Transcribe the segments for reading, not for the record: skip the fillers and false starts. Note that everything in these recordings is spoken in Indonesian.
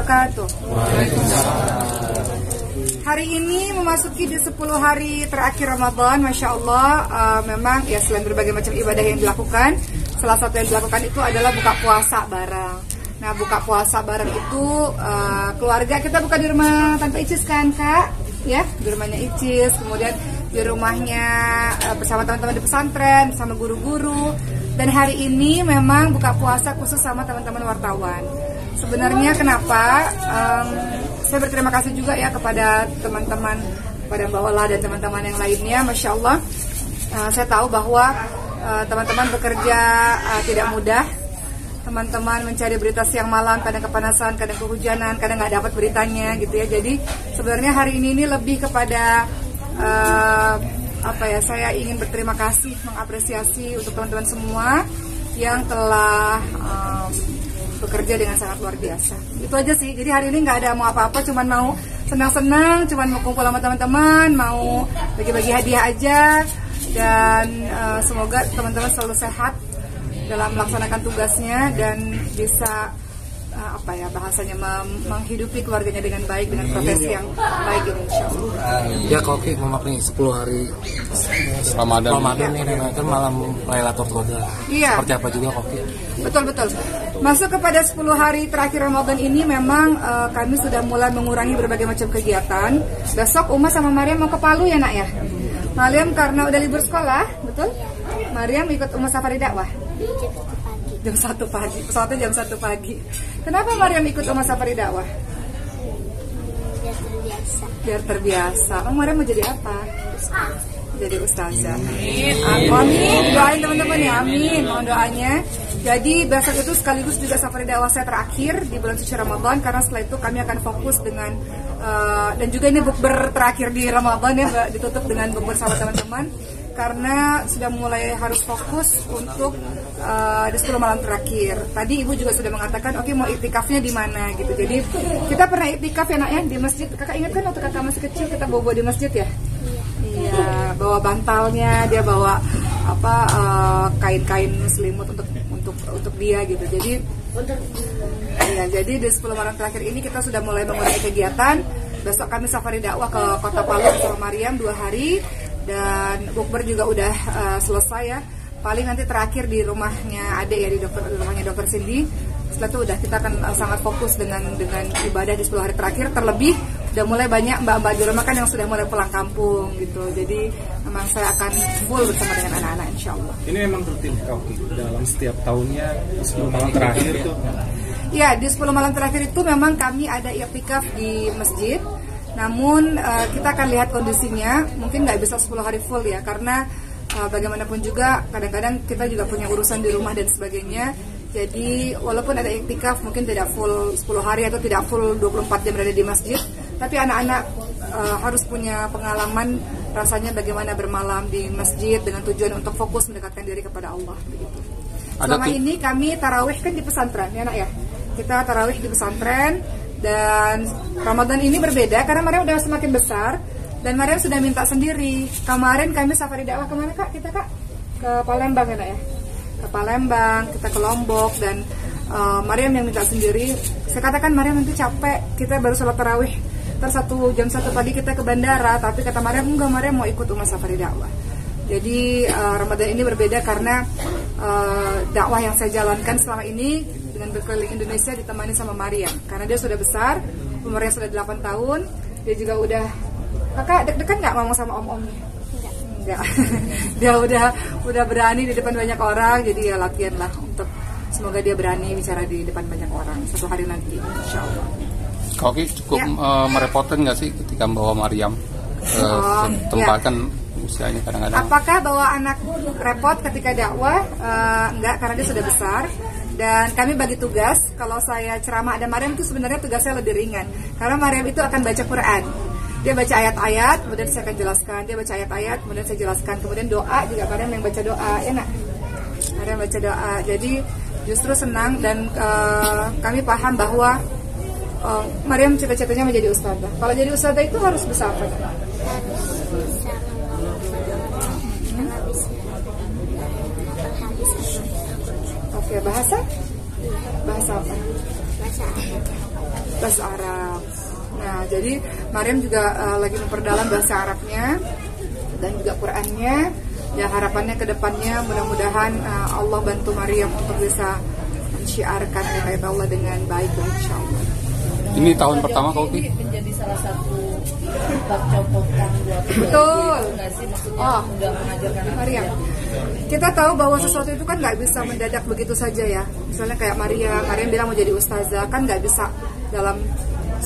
wabarakatuh. Hari ini memasuki di 10 hari terakhir Ramadan, Masya Allah. Memang ya selain berbagai macam ibadah yang dilakukan, salah satu yang dilakukan itu adalah buka puasa bareng. Nah, buka puasa bareng itu keluarga kita buka di rumah Tante Icis kan, Kak? Ya, di rumahnya Icis, kemudian di rumahnya bersama teman-teman di pesantren, bersama guru-guru. Dan hari ini memang buka puasa khusus sama teman-teman wartawan. Sebenarnya kenapa? Saya berterima kasih juga ya kepada teman-teman, kepada Mbak Ola dan teman-teman yang lainnya. Masya Allah, saya tahu bahwa teman-teman bekerja tidak mudah. Teman-teman mencari berita siang malam, kadang kepanasan, kadang kehujanan, kadang nggak dapat beritanya gitu ya. Jadi sebenarnya hari ini lebih kepada saya ingin berterima kasih, mengapresiasi untuk teman-teman semua yang telah bekerja dengan sangat luar biasa. Itu aja sih. Jadi hari ini nggak ada mau apa-apa, cuman mau senang-senang, cuman mau kumpul sama teman-teman, mau bagi-bagi hadiah aja. Dan semoga teman-teman selalu sehat dalam melaksanakan tugasnya dan bisa bahasanya menghidupi keluarganya dengan baik, dengan profesi yang baik ini, insya Allah. Ya, Koki memaknai 10 hari Ramadan ini kan malam Lailatul Qadar. Iya. Seperti apa juga, Koki? Betul. Masuk kepada 10 hari terakhir Ramadan ini memang kami sudah mulai mengurangi berbagai macam kegiatan. Besok Uma sama Mariam mau ke Palu ya, Nak ya? Mariam karena udah libur sekolah, betul? Mariam ikut Uma Safari Dakwah. Jam 1 pagi, pesawatnya jam 1 pagi. Kenapa Mariam ikut Uma Safari Dakwah? Biar terbiasa. Mariam mau jadi apa? Jadi ustazah. Amin. Doain teman-teman ya, amin. Mohon doanya. Jadi besok itu sekaligus juga Safari Dakwah saya terakhir di bulan suci Ramadan, karena setelah itu kami akan fokus dengan dan juga ini bukber terakhir di Ramadan ya, ditutup dengan bukber sama teman-teman. Karena sudah mulai harus fokus untuk di 10 malam terakhir. Tadi Ibu juga sudah mengatakan, oke, mau iktikafnya di mana gitu. Jadi kita pernah iktikaf ya, Nak ya, di masjid. Kakak ingat kan waktu kakak masih kecil kita bawa di masjid ya? Iya, bawa bantalnya, dia bawa kain-kain selimut untuk dia gitu. Jadi jadi di 10 malam terakhir ini kita sudah mulai mengurangi kegiatan. Besok kami Safari Dakwah ke Kota Palu bersama Mariam 2 hari. Dan bukber juga udah selesai ya. Paling nanti terakhir di rumahnya Ade ya, di rumahnya Dokter Cindy. Setelah itu udah kita akan sangat fokus dengan ibadah di 10 hari terakhir. Terlebih udah mulai banyak mbak-mbak di rumah kan yang sudah mulai pulang kampung gitu. Jadi memang saya akan full bersama dengan anak-anak, insya Allah. Ini memang rutin Koki dalam setiap tahunnya 10 malam terakhir itu. Ya, di 10 malam terakhir itu memang kami ada i'tikaf di masjid. Namun kita akan lihat kondisinya, mungkin nggak bisa 10 hari full ya, karena bagaimanapun juga kadang-kadang kita juga punya urusan di rumah dan sebagainya. Jadi walaupun ada iktikaf mungkin tidak full 10 hari atau tidak full 24 jam berada di masjid, tapi anak-anak harus punya pengalaman rasanya bagaimana bermalam di masjid dengan tujuan untuk fokus mendekatkan diri kepada Allah begitu. Selama ini kami tarawih kan di pesantren ya, Nak ya. Kita tarawih di pesantren. Dan Ramadan ini berbeda karena Mariam udah semakin besar dan Mariam sudah minta sendiri. Kemarin kami Safari Dakwah kemana Kak? Kita Kak ke Palembang ya, Nak ya. Ke Palembang, kita ke Lombok dan Mariam yang minta sendiri. Saya katakan Mariam nanti capek, kita baru sholat tarawih. Terus jam 1 pagi kita ke bandara, tapi kata Mariam enggak, Mariam mau ikut Uma Safari Dakwah. Jadi Ramadan ini berbeda karena dakwah yang saya jalankan selama ini dengan berkeliling Indonesia ditemani sama Mariam. Karena dia sudah besar, umurnya sudah 8 tahun. Dia juga udah, kakak deg-degan nggak ngomong sama om-omnya? Enggak. Dia udah berani di depan banyak orang, jadi ya latihan lah untuk semoga dia berani bicara di depan banyak orang satu hari nanti, insya Allah. Koki cukup merepotkan nggak sih ketika membawa Mariam ke tempat kan usianya kadang-kadang? Apakah bawa anak repot ketika dakwah? Enggak, karena dia sudah besar. Dan kami bagi tugas, kalau saya ceramah ada Mariam itu sebenarnya tugasnya lebih ringan. Karena Mariam itu akan baca Quran. Dia baca ayat-ayat, kemudian saya akan jelaskan. Dia baca ayat-ayat, kemudian saya jelaskan. Kemudian doa juga Mariam yang baca doa, ya Nak? Mariam baca doa. Jadi justru senang dan kami paham bahwa Mariam cita-citanya menjadi ustadzah. Kalau jadi ustadzah itu harus bisa apa? Oke, bahasa? Bahasa apa? Bahasa Arab. bahasa Arab. Nah, jadi Maryam juga lagi memperdalam bahasa Arabnya dan juga Qurannya. Ya, harapannya ke depannya mudah-mudahan Allah bantu Maryam untuk bisa mensyiarkan ayat Allah dengan baik, insya Allah. Ini tahun pertama kau Ki? Menjadi salah satu baca potong Betul. Oh, udah mengajarkan Maryam. Kita tahu bahwa sesuatu itu kan nggak bisa mendadak begitu saja ya. Misalnya kayak Maryam bilang mau jadi ustazah, kan nggak bisa dalam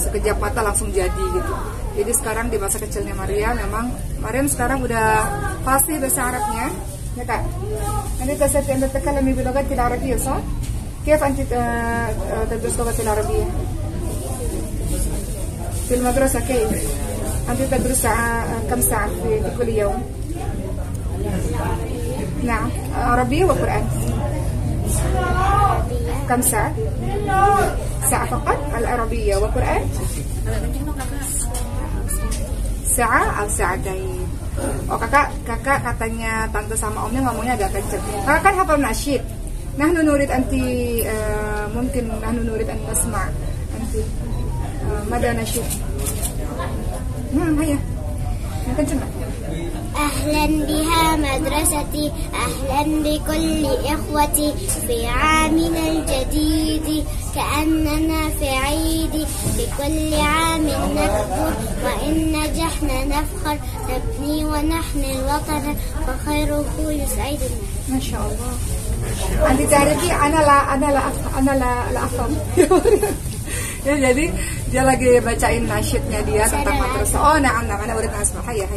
sekejap mata langsung jadi gitu. Jadi sekarang di masa kecilnya Maryam sekarang udah fasih bahasa Arabnya, ya Kak. Nanti تستطيع أن تتكلمي باللغة العربية صح؟ كيف أنت تدرس اللغة العربية؟ في المدرسة كيف؟ أنت تدرس كم ساعة في كل يوم؟ نعم، عربية وقرآن. كم ساعة؟ ساعة فقط العربية وقرآن؟ Sa'a atau sa'adain. Oh kakak katanya tante sama omnya ngomongnya agak kenceng. Kakak kan hafal nasyid. Nahnu nurid anti mungkin nahnu nurid an tasma' anti mada nasyid. Haya. Kenceng. أهلا بها مدرستي أهلا بكل إخوتي في عامنا الجديد كأننا في عيد في كل عام نكبر وإن نجحنا نفخر نبني ونحمي الوطن فخيره يسعدنا. ما شاء الله. Anti تعرفي أنا لا أفهم. Ya, jadi dia lagi bacain nasyidnya dia tentang madrasah. Oh, na'am, ana urid asma. Haya.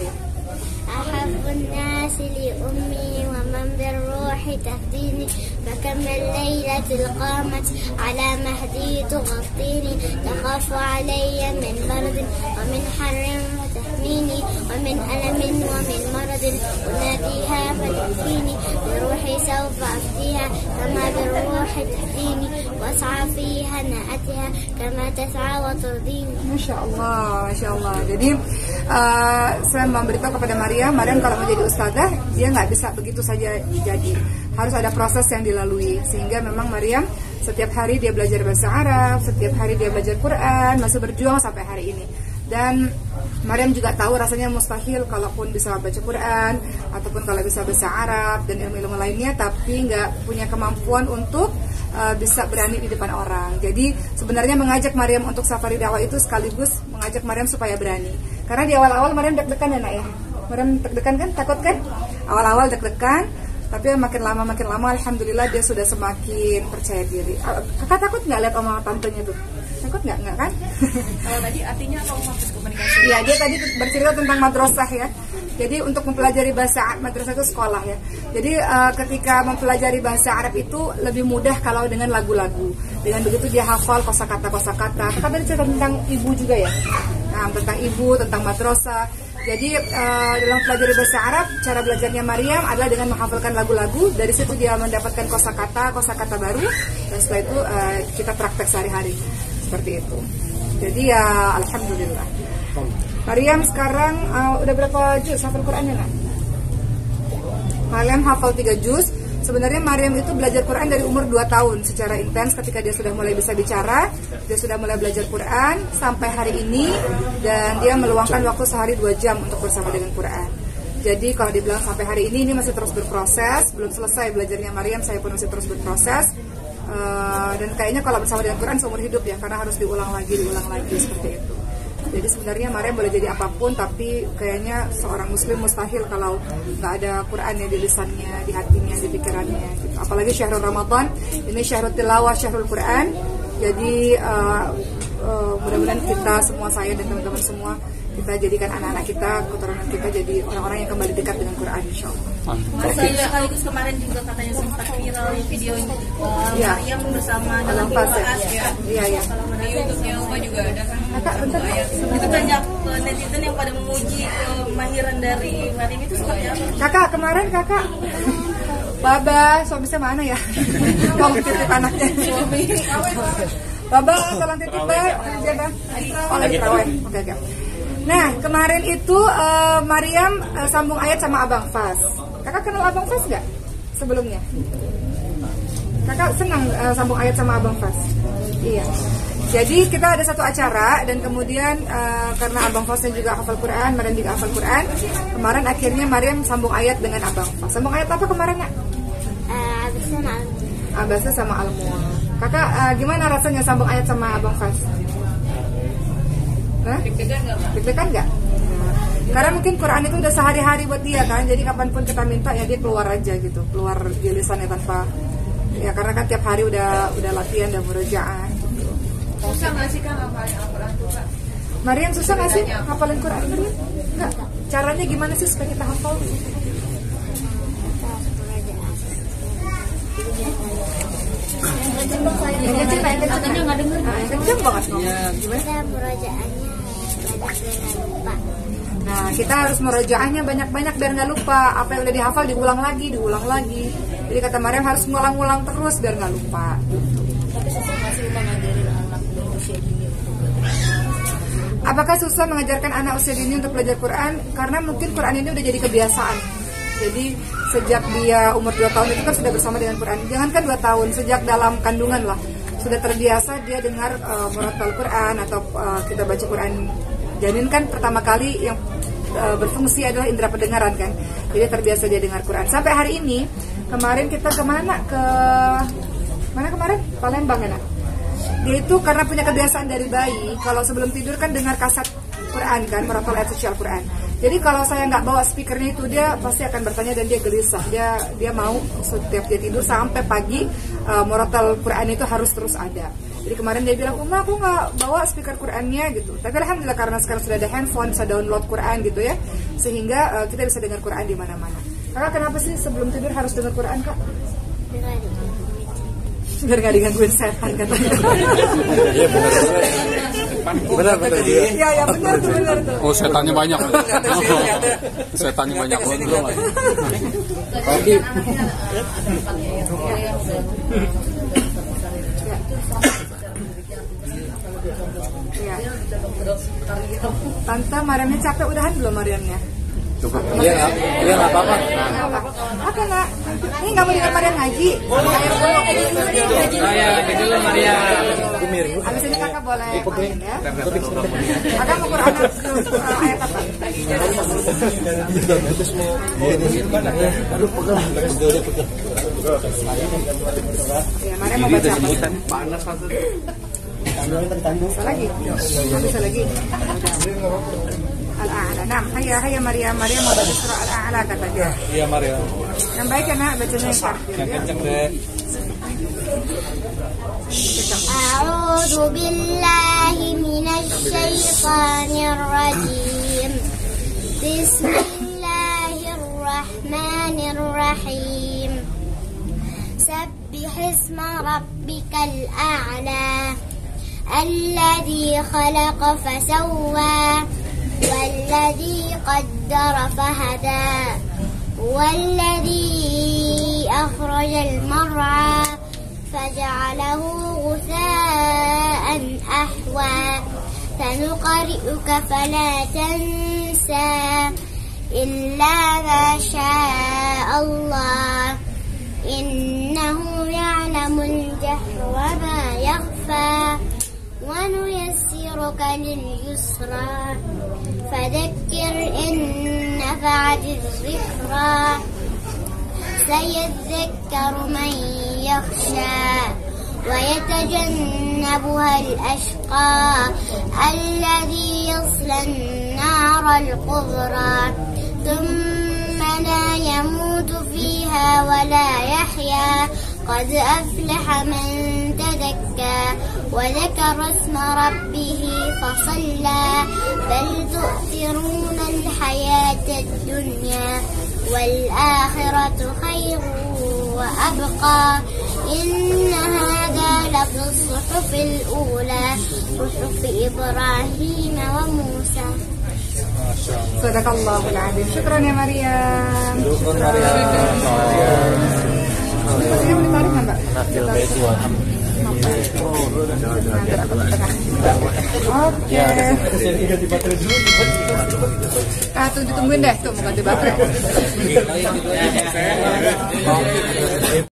أحب الناس لأمي ومن بالروح تهديني فكم الليلة القامت على مهدي تغطيني تخاف علي من برد ومن حر فتحميني ومن ألم ومن مرض أناديها فتكفيني بروحي سوف أفديها كما بالروح تهديني وأسعى في هناءتها كما تسعى وترضيني. Masya Allah. Jadi saya memberitahu kepada Maryam kalau mau jadi ustazah dia nggak bisa begitu saja jadi, harus ada proses yang dilalui. Sehingga memang Maryam setiap hari dia belajar bahasa Arab, setiap hari dia belajar Quran, masih berjuang sampai hari ini. Dan Maryam juga tahu rasanya mustahil kalaupun bisa baca Quran ataupun kalau bisa bahasa Arab dan ilmu-ilmu lainnya, tapi nggak punya kemampuan untuk bisa berani di depan orang. Jadi sebenarnya mengajak Maryam untuk safari dakwah itu sekaligus mengajak Maryam supaya berani. Karena di awal-awal Maryam deg-degan ya nak ya. Maryam deg-degan kan, takut kan? Awal-awal deg-degan, tapi makin lama alhamdulillah dia sudah semakin percaya diri. Kakak takut nggak lihat omongan tantenya tuh? Takut nggak kan? Kalau tadi artinya kamu fokus komunikasi. Iya, dia tadi bercerita tentang madrasah ya. Jadi untuk mempelajari bahasa madrasah itu sekolah ya. Jadi ketika mempelajari bahasa Arab itu lebih mudah kalau dengan lagu-lagu. Dengan begitu dia hafal kosakata. Kakak tadi cerita tentang ibu juga ya. Nah, tentang ibu, tentang madrasah. Jadi dalam pelajari bahasa Arab, cara belajarnya Maryam adalah dengan menghafalkan lagu-lagu. Dari situ dia mendapatkan kosakata baru. Dan setelah itu kita praktek sehari-hari seperti itu. Jadi ya alhamdulillah. Maryam sekarang udah berapa juz hafal Qurannya nak? Maryam hafal 3 juz. Sebenarnya Maryam itu belajar Quran dari umur 2 tahun secara intens. Ketika dia sudah mulai bisa bicara, dia sudah mulai belajar Quran sampai hari ini. Dan dia meluangkan waktu sehari 2 jam untuk bersama dengan Quran. Jadi kalau dibilang sampai hari ini masih terus berproses. Belum selesai belajarnya Maryam, saya pun masih terus berproses. Dan kayaknya kalau bersama dengan Quran seumur hidup ya, karena harus diulang lagi seperti itu. Jadi sebenarnya Maryam boleh jadi apapun, tapi kayaknya seorang muslim mustahil kalau nggak ada Qurannya di lisannya, di hatinya, di pikirannya gitu. Apalagi syahrul Ramadan, ini syahrul tilawah, syahrul Quran. Jadi mudah-mudahan kita semua, saya dan teman-teman semua, kita jadikan anak-anak kita, keturunan kita jadi orang-orang yang kembali dekat dengan Quran, insyaallah. Sekaligus kemarin juga katanya sempat viral video Maryam bersama dalam fase. Iya. Di YouTube-nya Oma juga ada kan. Bentar. Itu banyak netizen yang pada memuji kemahiran dari Maryam itu seperti apa? Kakak kemarin Baba, suami saya mana ya? Mau titip anaknya. Baba, tolong titip lagi terawih. Oke. Nah, kemarin itu Maryam sambung ayat sama Abang Fas. Kakak kenal Abang Fas nggak sebelumnya? Kakak senang sambung ayat sama Abang Fas? Iya. Jadi kita ada satu acara dan kemudian karena Abang Fasnya juga hafal Quran, Mariam juga hafal Quran. Kemarin akhirnya Mariam sambung ayat dengan Abang Fas. Sambung ayat apa kemarin, Nak? Abasa sama Al-Mu'min. Kakak gimana rasanya sambung ayat sama Abang Fas? Deg-degan nggak? Karena mungkin Quran itu udah sehari-hari buat dia kan, jadi kapanpun kita minta ya dia keluar aja gitu, keluar di lisannya tanpa ya, karena kan tiap hari udah latihan dan murojaah. Susah nggak sih Kak ngapalin Al-Quran tuh Kak? Mariam susah nggak sih hafalin Quran? Enggak. Caranya gimana sih supaya kita hafal? Yang kecil nggak dengar. Yang kecil banget ngomong. Kita murojaahnya banyak biar nggak lupa. Nah, kita harus murojaahnya banyak-banyak biar nggak lupa. Apa yang udah dihafal diulang lagi. Jadi kata Mariam harus ngulang-ngulang terus biar nggak lupa. Tapi susah nggak sih Kak ngajarin anak usia dini? Apakah susah mengajarkan anak usia dini untuk belajar Quran? Karena mungkin Quran ini udah jadi kebiasaan. Jadi sejak dia umur 2 tahun itu kan sudah bersama dengan Quran. Jangankan 2 tahun, sejak dalam kandungan lah sudah terbiasa dia dengar murattal Quran atau kita baca Quran. Janin kan pertama kali yang berfungsi adalah indera pendengaran kan. Jadi terbiasa dia dengar Quran. Sampai hari ini, kemarin kita kemana? Mana kemarin? Palembang ya, Nak? Dia itu karena punya kebiasaan dari bayi, kalau sebelum tidur kan dengar kaset Quran kan, murattal ayat suci Al-Quran. Jadi kalau saya nggak bawa speakernya itu, dia pasti akan bertanya dan dia gelisah. Dia mau setiap dia tidur sampai pagi murattal Quran itu harus terus ada. Jadi kemarin dia bilang, Uma aku nggak bawa speaker Qurannya gitu. Tapi alhamdulillah karena sekarang sudah ada handphone, bisa download Quran gitu ya, sehingga kita bisa dengar Quran di mana-mana. Kakak kenapa sih sebelum tidur harus dengar Quran, Kak? Biar nggak digangguin setan katanya. Benar. Iya benar tuh. Oh, setannya banyak. Setannya banyak belum. Oke. Ya. Tante Mariamnya capek, udahan belum Mariamnya? Cukup. Iya nggak apa-apa. Apa Nak? Ini nggak mau dengar Mariam ngaji? Ngaji dulu Maria. Habis ini kakak boleh main ya. Kakak mau Quran ayat apa? Ya, Mariam mau baca apa? Bisa lagi? Bisa lagi? Al-A'la. Nah, hayya Maryam mau baca surah Al-A'la katanya. Iya Maryam. Yang baik ya Nak, bacanya Yang kenceng deh. A'udzu billahi minasy syaithanir rajim. Bismillahirrahmanirrahim. Sabbih isma rabbikal a'la. Alladzi khalaqa fasawwa. والذي قدر فهدى والذي أخرج المرعى فجعله غثاء أحوى سنقرئك فلا تنسى إلا ما شاء الله إنه يعلم الجهر وما يخفى ونيسرك لليسرى فذكر إن نفعت الذكرى سيذكر من يخشى ويتجنبها الأشقى الذي يصلى النار الكبرى ثم لا يموت فيها ولا يحيا قد أفلح من تزكى وذكر اسم ربه فصلى بل تؤثرون الحياة الدنيا والآخرة خير وأبقى إن هذا لفي الصحف الأولى صحف إبراهيم وموسى. Sadaqallahul Azim. Syukran ya Maryam. Syukran. Ini boleh tarik nggak Mbak? Oke. Tuh ditungguin deh, tuh mau ganti baterai.